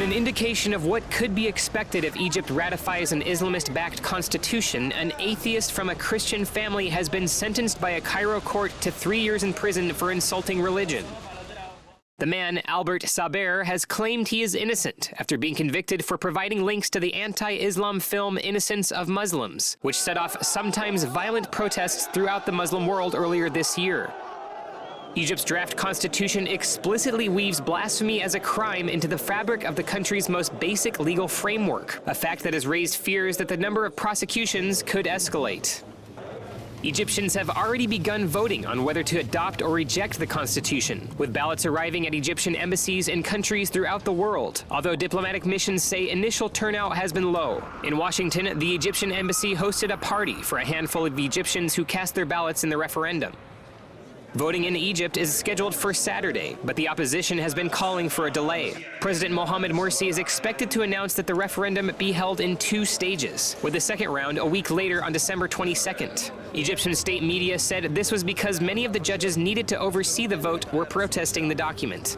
In an indication of what could be expected if Egypt ratifies an Islamist-backed constitution, an atheist from a Christian family has been sentenced by a Cairo court to 3 years in prison for insulting religion. The man, Albert Saber, has claimed he is innocent after being convicted for providing links to the anti-Islam film Innocence of Muslims, which set off sometimes violent protests throughout the Muslim world earlier this year. Egypt's draft constitution explicitly weaves blasphemy as a crime into the fabric of the country's most basic legal framework, a fact that has raised fears that the number of prosecutions could escalate. Egyptians have already begun voting on whether to adopt or reject the constitution, with ballots arriving at Egyptian embassies in countries throughout the world, although diplomatic missions say initial turnout has been low. In Washington, the Egyptian embassy hosted a party for a handful of Egyptians who cast their ballots in the referendum. Voting in Egypt is scheduled for Saturday, but the opposition has been calling for a delay. President Mohamed Morsi is expected to announce that the referendum be held in 2 stages, with the second round a week later on December 22nd. Egyptian state media said this was because many of the judges needed to oversee the vote were protesting the document.